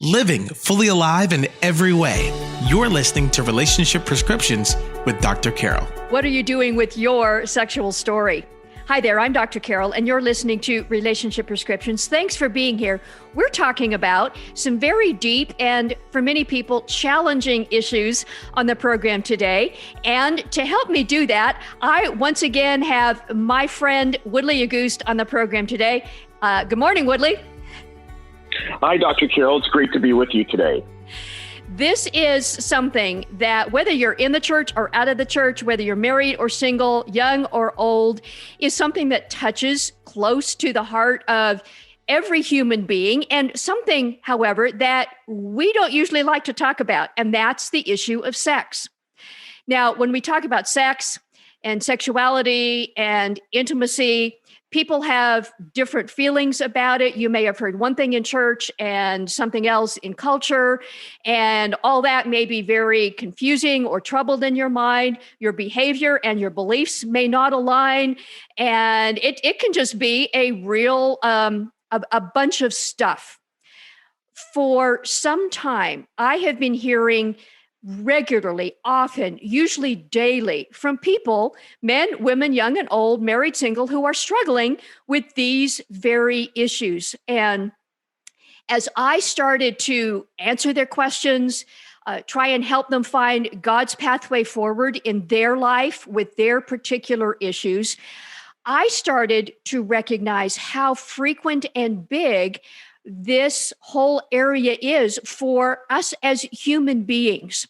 living fully alive in every way. You're listening to Relationship Prescriptions with Dr. Carol. What are you doing with your sexual story? Hi there, I'm Dr. Carol, and you're listening to Relationship Prescriptions. Thanks for being here. We're talking about some very deep and, for many people, challenging issues on the program today. And to help me do that, I once again have my friend Woodley Auguste on the program today. Good morning, Woodley. Hi, Dr. Carol. It's great to be with you today. This is something that whether you're in the church or out of the church, whether you're married or single, young or old, is something that touches close to the heart of every human being, and something, however, that we don't usually like to talk about, and that's the issue of sex. Now, when we talk about sex and sexuality and intimacy, people have different feelings about it. You may have heard one thing in church and something else in culture, and all that may be very confusing or troubled in your mind. Your behavior and your beliefs may not align, and it can just be a real, a bunch of stuff. For some time, I have been hearing regularly, often, usually daily, from people, men, women, young and old, married, single, who are struggling with these very issues. And as I started to answer their questions, try and help them find God's pathway forward in their life with their particular issues, I started to recognize how frequent and big this whole area is for us as human beings.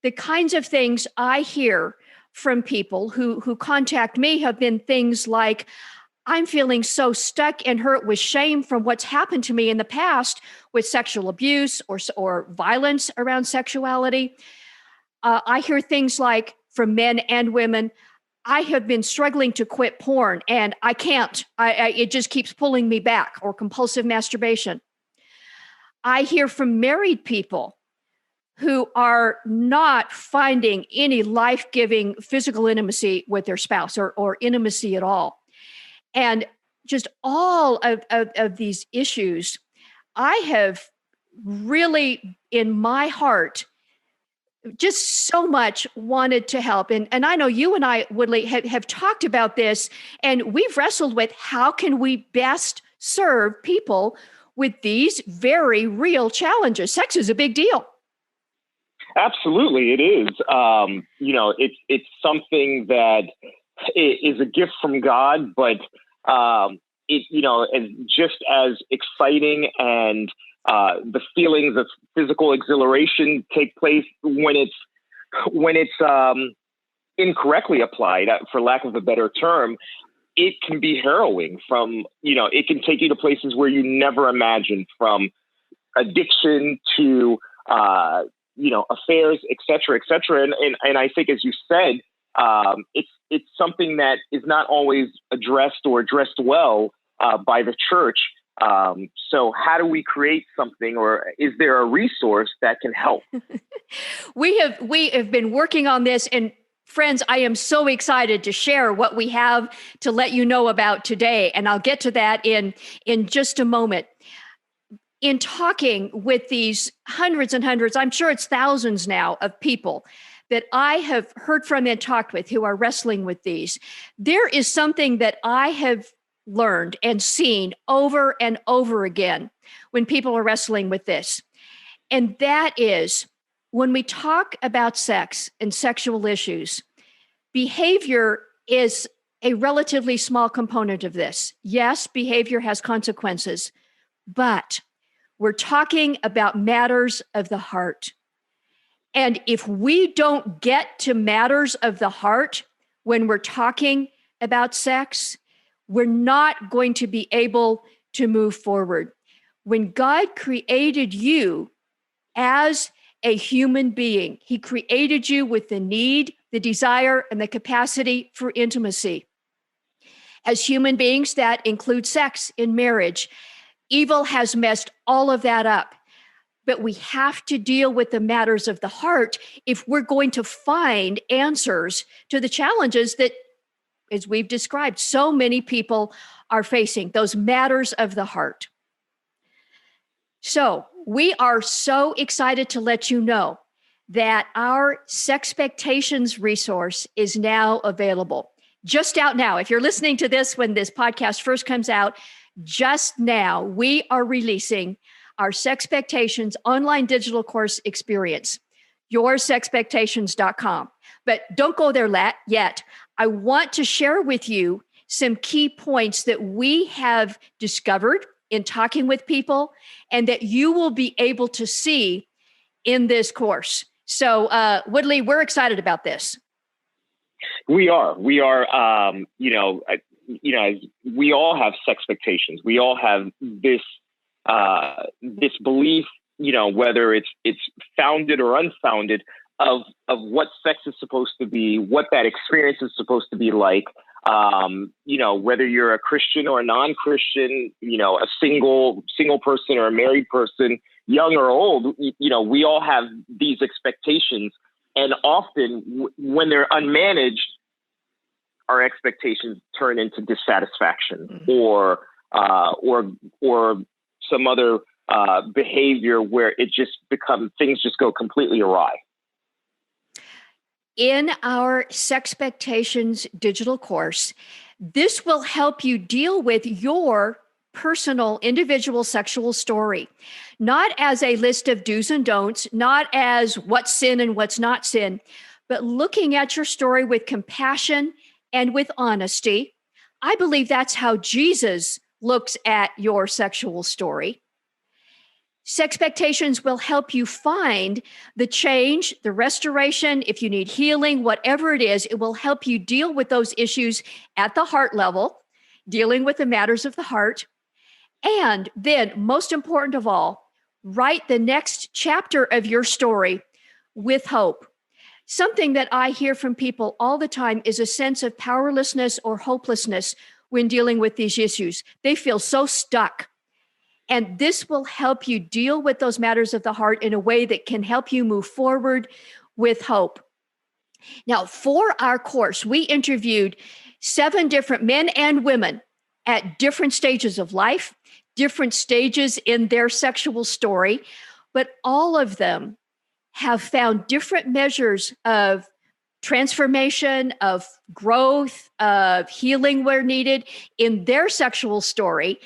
The kinds of things I hear from people who contact me have been things like, I'm feeling so stuck and hurt with shame from what's happened to me in the past with sexual abuse or violence around sexuality. I hear things like, from men and women, I have been struggling to quit porn and I can't. It just keeps pulling me back, or compulsive masturbation. I hear from married people who are not finding any life-giving physical intimacy with their spouse or intimacy at all. And just all of these issues, I have really, in my heart, just so much wanted to help. And I know you and I, Woodley, have talked about this, and we've wrestled with how can we best serve people with these very real challenges. Sex is a big deal. Absolutely, it is. It's something that is a gift from God, but is just as exciting, and the feelings of physical exhilaration take place when it's incorrectly applied, for lack of a better term. It can be harrowing. It can take you to places where you never imagined, from addiction to affairs, et cetera, et cetera. And I think, as you said, it's something that is not always addressed or addressed well by the church. So how do we create something, or is there a resource that can help? We have been working on this, and friends, I am so excited to share what we have to let you know about today. And I'll get to that in just a moment. In talking with these hundreds and hundreds, I'm sure it's thousands now, of people that I have heard from and talked with who are wrestling with these, there is something that I have learned and seen over and over again when people are wrestling with this. And that is, when we talk about sex and sexual issues, behavior is a relatively small component of this. Yes, behavior has consequences, but we're talking about matters of the heart. And if we don't get to matters of the heart when we're talking about sex, we're not going to be able to move forward. When God created you as a human being, He created you with the need, the desire, and the capacity for intimacy. As human beings, that includes sex in marriage. Evil has messed all of that up. But we have to deal with the matters of the heart if we're going to find answers to the challenges that, as we've described, so many people are facing, those matters of the heart. So we are so excited to let you know that our Sexpectations resource is now available. Just out now. If you're listening to this when this podcast first comes out, just now we are releasing our Sexpectations online digital course experience, Yoursexpectationscom. But don't go there yet. I want to share with you some key points that we have discovered in talking with people and that you will be able to see in this course. So, Woodley, we're excited about this. We are. We all have sexpectations. We all have this belief, whether it's founded or unfounded, of what sex is supposed to be, what that experience is supposed to be like. Whether you're a Christian or a non-Christian, a single person or a married person, young or old, we all have these expectations. And often when they're unmanaged, our expectations turn into dissatisfaction or some other behavior where it just things just go completely awry. In our Sexpectations digital course, this will help you deal with your personal individual sexual story, not as a list of do's and don'ts, not as what's sin and what's not sin, but looking at your story with compassion and with honesty. I believe that's how Jesus looks at your sexual story. Sexpectations will help you find the change, the restoration. If you need healing, whatever it is, it will help you deal with those issues at the heart level, dealing with the matters of the heart. And then, most important of all, write the next chapter of your story with hope. Something that I hear from people all the time is a sense of powerlessness or hopelessness when dealing with these issues. They feel so stuck. And this will help you deal with those matters of the heart in a way that can help you move forward with hope. Now, for our course, we interviewed 7 different men and women at different stages of life, different stages in their sexual story, but all of them have found different measures of transformation, of growth, of healing where needed in their sexual story.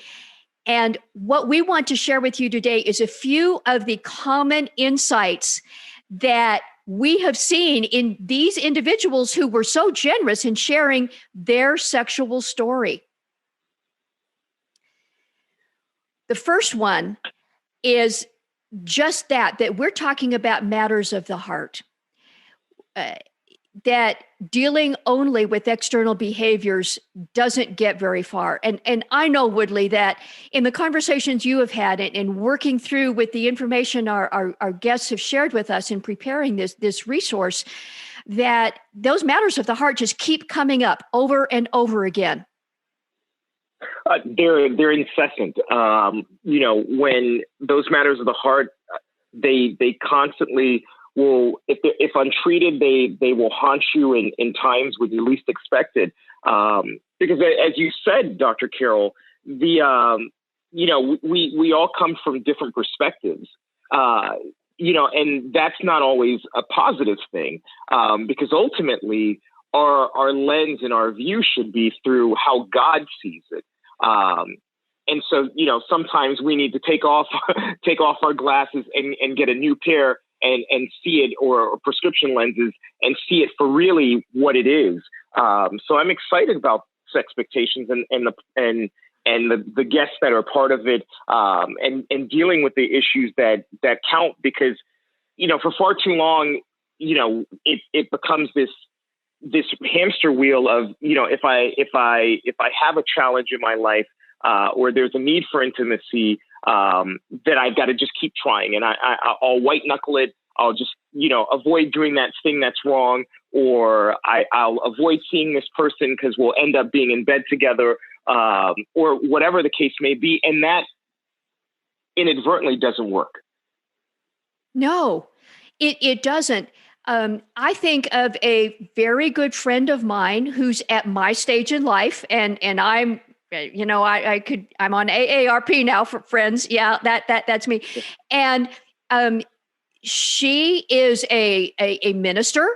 And what we want to share with you today is a few of the common insights that we have seen in these individuals who were so generous in sharing their sexual story. The first one is just that we're talking about matters of the heart, that dealing only with external behaviors doesn't get very far. And I know, Woodley, that in the conversations you have had and working through with the information our guests have shared with us in preparing this resource, that those matters of the heart just keep coming up over and over again. They're incessant. When those matters of the heart, they constantly will, if untreated, they will haunt you in times when you least expect it. Because as you said, Dr. Carol, we all come from different perspectives. And that's not always a positive thing, because ultimately our lens and our view should be through how God sees it. And so, sometimes we need to take off our glasses and get a new pair and see it, or prescription lenses, and see it for really what it is. So I'm excited about Sexpectations and the guests that are part of it, and dealing with the issues that count, because, for far too long, it becomes this hamster wheel of, if I have a challenge in my life, or there's a need for intimacy, then I've got to just keep trying, and I'll white knuckle it. I'll just, avoid doing that thing that's wrong, or I'll avoid seeing this person because we'll end up being in bed together, or whatever the case may be. And that inadvertently doesn't work. No, it doesn't. I think of a very good friend of mine who's at my stage in life, and I'm I'm on AARP now for friends. Yeah, that's me. And she is a minister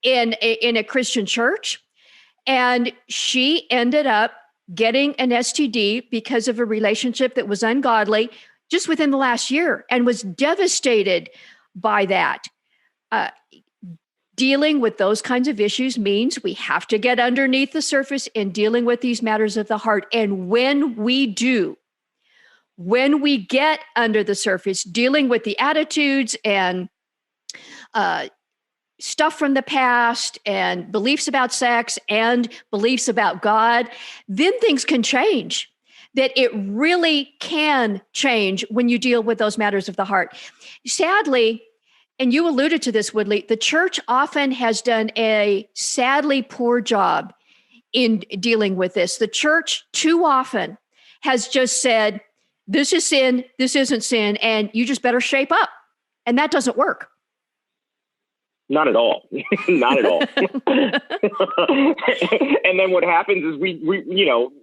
in a Christian church, and she ended up getting an STD because of a relationship that was ungodly just within the last year, and was devastated by that. Dealing with those kinds of issues means we have to get underneath the surface in dealing with these matters of the heart. And when we do, when we get under the surface, dealing with the attitudes and stuff from the past and beliefs about sex and beliefs about God, then things can change. That it really can change when you deal with those matters of the heart. Sadly, and you alluded to this, Woodley, the church often has done a sadly poor job in dealing with this. The church too often has just said, this is sin, this isn't sin, and you just better shape up. And that doesn't work. Not at all. Not at all. And then what happens is we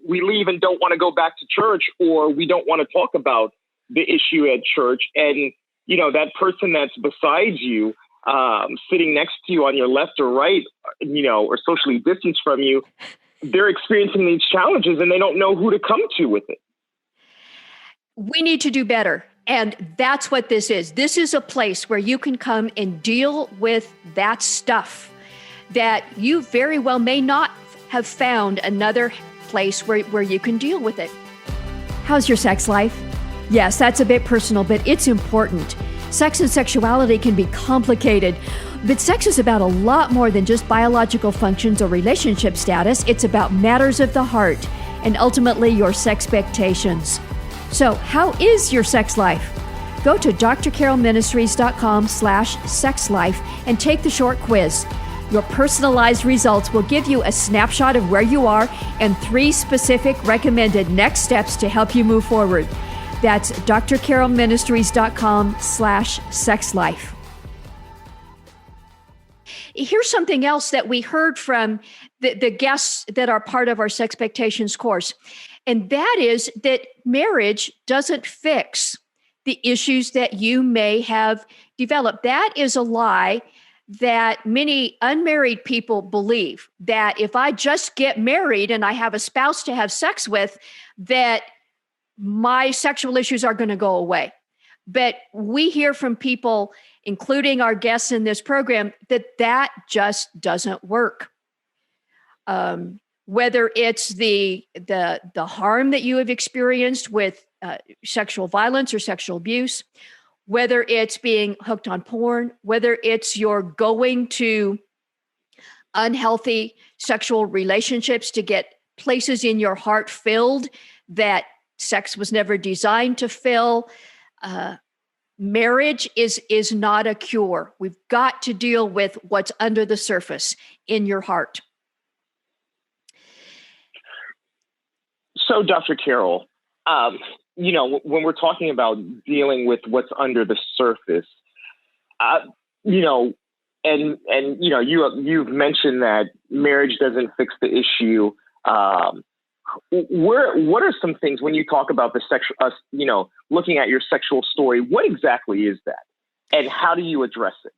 leave and don't want to go back to church, or we don't want to talk about the issue at church. And, that person that's beside you, sitting next to you on your left or right, or socially distanced from you, they're experiencing these challenges and they don't know who to come to with it. We need to do better. And that's what this is. This is a place where you can come and deal with that stuff that you very well may not have found another place where you can deal with it. How's your sex life? Yes, that's a bit personal, but it's important. Sex and sexuality can be complicated, but sex is about a lot more than just biological functions or relationship status. It's about matters of the heart and ultimately your sexpectations. So how is your sex life? Go to drcarolministries.com/sexlife and take the short quiz. Your personalized results will give you a snapshot of where you are and 3 specific recommended next steps to help you move forward. That's drcarolministries.com/sexlife. Here's something else that we heard from the guests that are part of our Sexpectations course. And that is that marriage doesn't fix the issues that you may have developed. That is a lie that many unmarried people believe, that if I just get married and I have a spouse to have sex with, that my sexual issues are going to go away. But we hear from people, including our guests in this program, that just doesn't work. Whether it's the harm that you have experienced with sexual violence or sexual abuse, whether it's being hooked on porn, whether it's you're going to unhealthy sexual relationships to get places in your heart filled that sex was never designed to fill. Marriage is not a cure. We've got to deal with what's under the surface in your heart. So, Dr. Carol, when we're talking about dealing with what's under the surface, you've mentioned that marriage doesn't fix the issue. What are some things when you talk about the looking at your sexual story? What exactly is that, and how do you address it?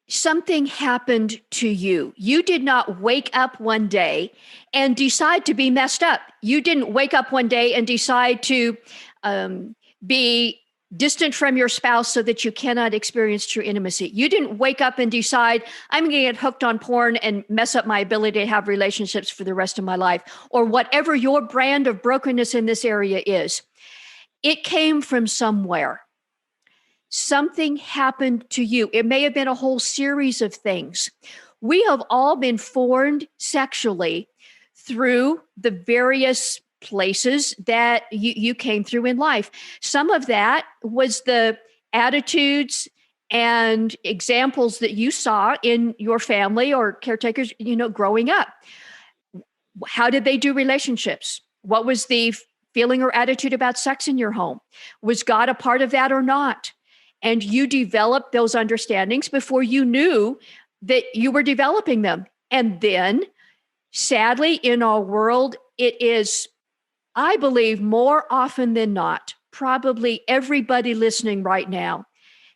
Something happened to you. You did not wake up one day and decide to be messed up. You didn't wake up one day and decide to be distant from your spouse so that you cannot experience true intimacy. You didn't wake up and decide, I'm going to get hooked on porn and mess up my ability to have relationships for the rest of my life, or whatever your brand of brokenness in this area is. It came from somewhere. Something happened to you. It may have been a whole series of things. We have all been formed sexually through the various places that you came through in life. Some of that was the attitudes and examples that you saw in your family or caretakers, growing up. How did they do relationships? What was the feeling or attitude about sex in your home? Was God a part of that or not? And you developed those understandings before you knew that you were developing them. And then, sadly, in our world, it is, I believe, more often than not, probably everybody listening right now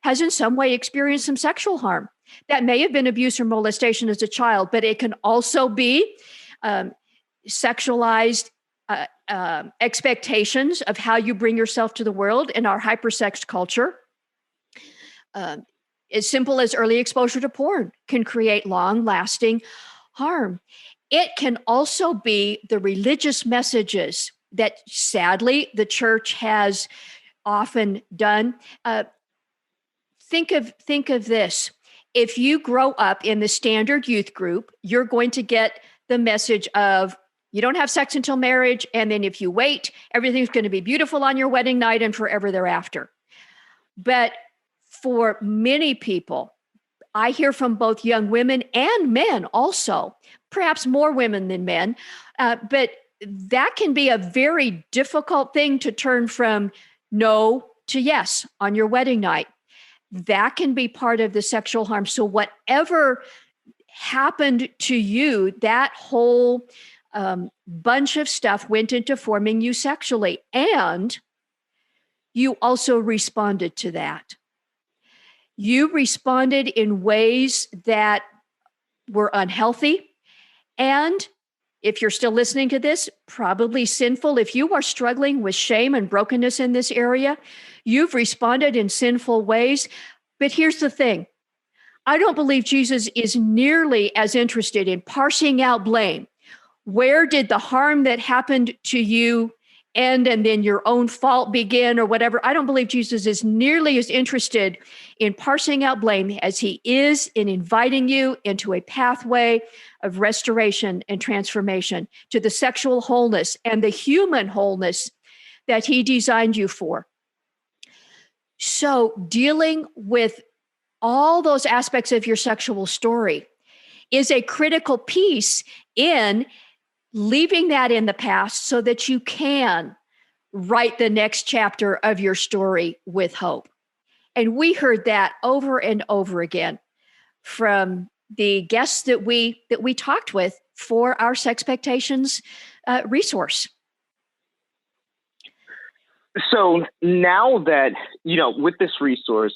has in some way experienced some sexual harm. That may have been abuse or molestation as a child, but it can also be sexualized expectations of how you bring yourself to the world in our hypersexed culture. As simple as early exposure to porn can create long-lasting harm. It can also be the religious messages that sadly the church has often done. Think of this. If you grow up in the standard youth group, you're going to get the message of you don't have sex until marriage, and then if you wait, everything's going to be beautiful on your wedding night and forever thereafter. But for many people, I hear from both young women and men also, perhaps more women than men, but that can be a very difficult thing to turn from no to yes on your wedding night. That can be part of the sexual harm. So whatever happened to you, that whole bunch of stuff went into forming you sexually, and you also responded to that. You responded in ways that were unhealthy, and if you're still listening to this, probably sinful. If you are struggling with shame and brokenness in this area, you've responded in sinful ways. But here's the thing. I don't believe Jesus is nearly as interested in parsing out blame. Where did the harm that happened to you end and then your own fault begin or whatever? I don't believe Jesus is nearly as interested in parsing out blame as he is in inviting you into a pathway of restoration and transformation to the sexual wholeness and the human wholeness that he designed you for. So dealing with all those aspects of your sexual story is a critical piece in leaving that in the past so that you can write the next chapter of your story with hope. And we heard that over and over again from the guests that we talked with for our Sexpectations resource. So now that, with this resource,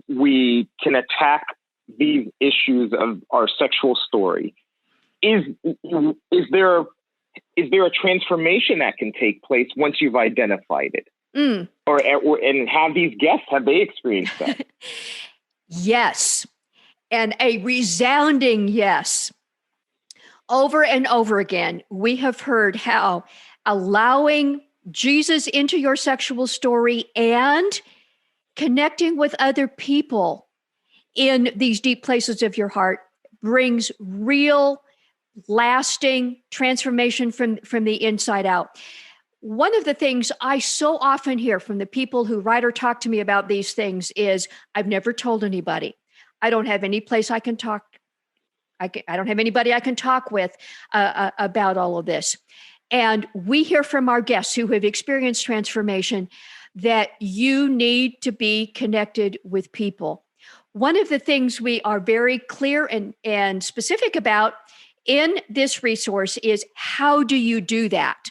we can attack these issues of our sexual story. Is there a transformation that can take place once you've identified it? And have these guests, have they experienced that? Yes. And a resounding yes. Over and over again, we have heard how allowing Jesus into your sexual story and connecting with other people in these deep places of your heart brings real, lasting transformation from the inside out. One of the things I so often hear from the people who write or talk to me about these things is, I've never told anybody. I don't have any place I can talk. I don't have anybody I can talk with about all of this. And we hear from our guests who have experienced transformation that you need to be connected with people. One of the things we are very clear and specific about in this resource is, how do you do that?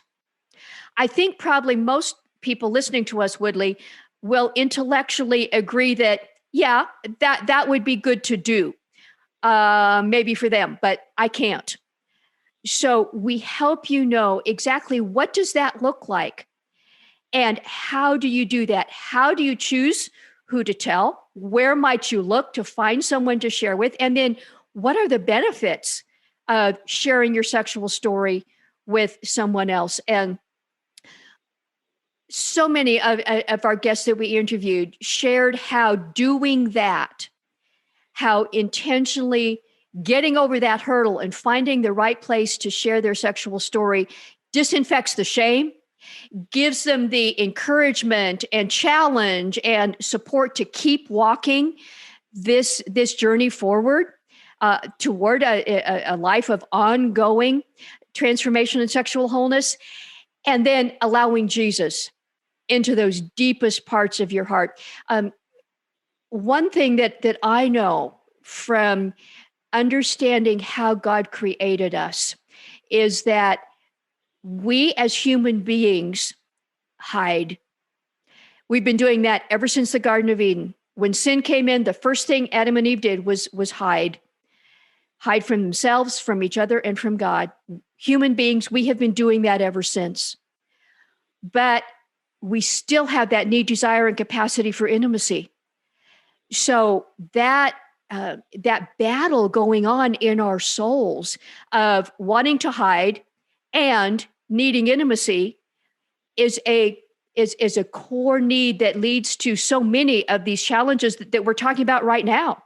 I think probably most people listening to us, Woodley, will intellectually agree that, yeah, that would be good to do, maybe for them, but I can't. So we help you know exactly what does that look like and how do you do that? How do you choose who to tell? Where might you look to find someone to share with? And then what are the benefits of sharing your sexual story with someone else? And so many of our guests that we interviewed shared how doing that, how intentionally getting over that hurdle and finding the right place to share their sexual story disinfects the shame, gives them the encouragement and challenge and support to keep walking this journey forward toward a life of ongoing transformation and sexual wholeness, and then allowing Jesus into those deepest parts of your heart. One thing that I know from understanding how God created us is that we as human beings hide. We've been doing that ever since the Garden of Eden. When sin came in, the first thing Adam and Eve did was hide. Hide from themselves, from each other, and from God. Human beings, we have been doing that ever since. But we still have that need, desire, and capacity for intimacy. So that battle going on in our souls of wanting to hide and needing intimacy is a core need that leads to so many of these challenges that we're talking about right now.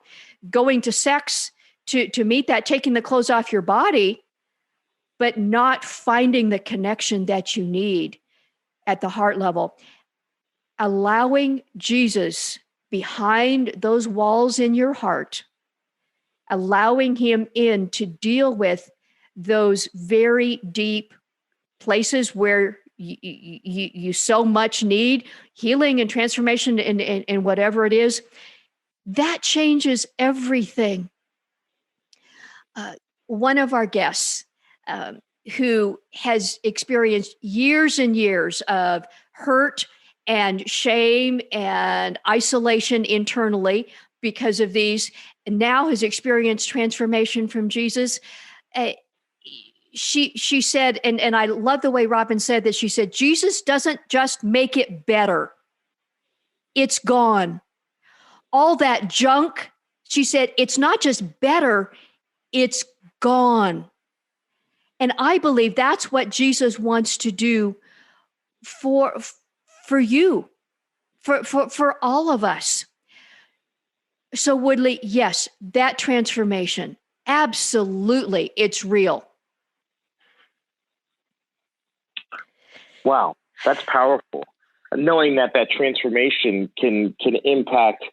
Going to sex to meet that, taking the clothes off your body, but not finding the connection that you need at the heart level. Allowing Jesus behind those walls in your heart, allowing him in to deal with those very deep places where you so much need healing and transformation and whatever it is, that changes everything. One of our guests who has experienced years and years of hurt and shame and isolation internally because of these, and now has experienced transformation from Jesus. She said, and I love the way Robin said that, she said, Jesus doesn't just make it better. It's gone. All that junk, she said, it's not just better, it's gone. And I believe that's what Jesus wants to do for you, for all of us. So Woodley, yes, that transformation, absolutely, it's real. Wow, that's powerful. Knowing that transformation can impact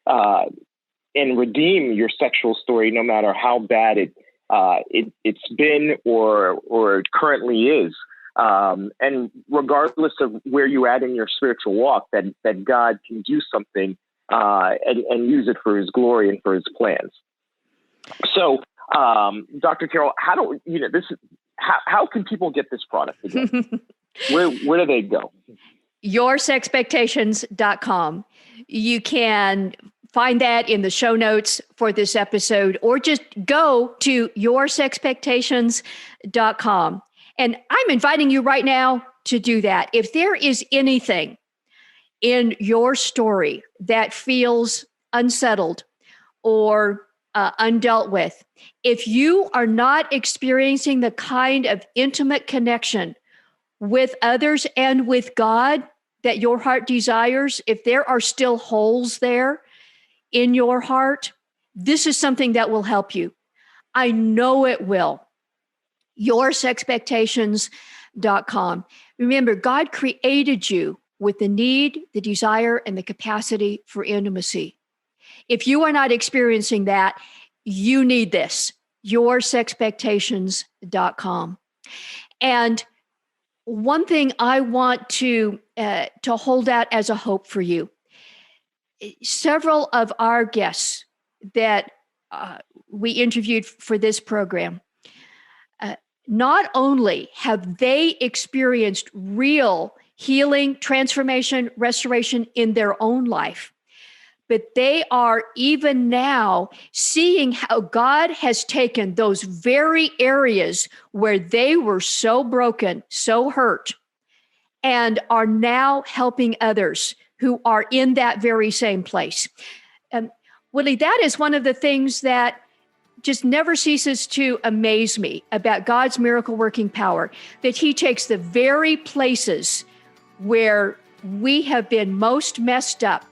and redeem your sexual story, no matter how bad it's been or currently is. And regardless of where you're at in your spiritual walk, that God can do something and use it for his glory and for his plans. So, Dr. Carol, how can people get this product again? Where do they go? Yoursexpectations.com. You can find that in the show notes for this episode, or just go to Yoursexpectations.com. And I'm inviting you right now to do that. If there is anything in your story that feels unsettled or undealt with, if you are not experiencing the kind of intimate connection with others and with God that your heart desires, if there are still holes there in your heart, this is something that will help you. I know it will. Yoursexpectations.com. Remember, God created you with the need, the desire, and the capacity for intimacy. If you are not experiencing that, you need this. Yoursexpectations.com. And one thing I want to hold out as a hope for you, several of our guests that we interviewed for this program, not only have they experienced real healing, transformation, restoration in their own life, but they are even now seeing how God has taken those very areas where they were so broken, so hurt, and are now helping others who are in that very same place. Willie, that is one of the things that just never ceases to amaze me about God's miracle working power, that he takes the very places where we have been most messed up,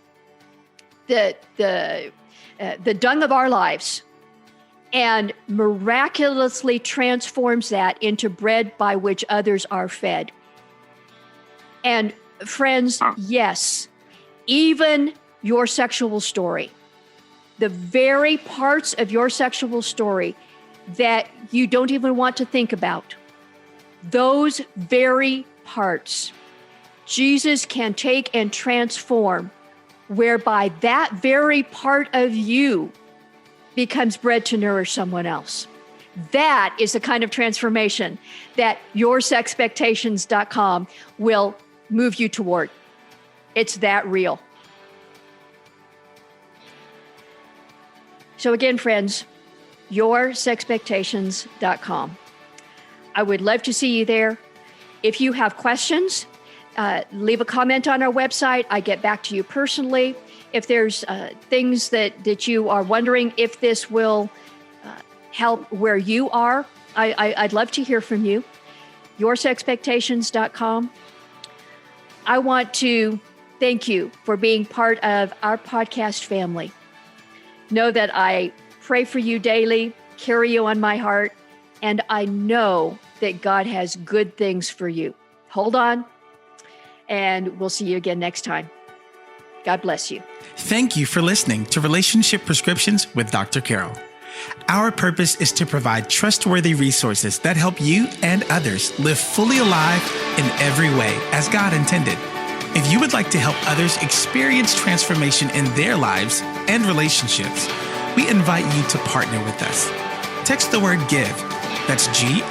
the dung of our lives, and miraculously transforms that into bread by which others are fed. And friends, yes, even your sexual story, the very parts of your sexual story that you don't even want to think about, those very parts, Jesus can take and transform, whereby that very part of you becomes bread to nourish someone else. That is the kind of transformation that Yoursexpectations.com will move you toward. It's that real. So again, friends, Yoursexpectations.com. I would love to see you there. If you have questions, leave a comment on our website. I get back to you personally. If there's things that you are wondering if this will help where you are, I'd love to hear from you. Yoursexpectations.com. I want to thank you for being part of our podcast family. Know that I pray for you daily, carry you on my heart, and I know that God has good things for you. Hold on, and we'll see you again next time. God bless you. Thank you for listening to Relationship Prescriptions with Dr. Carol. Our purpose is to provide trustworthy resources that help you and others live fully alive in every way as God intended. If you would like to help others experience transformation in their lives and relationships, we invite you to partner with us. Text the word GIVE, that's GIVE,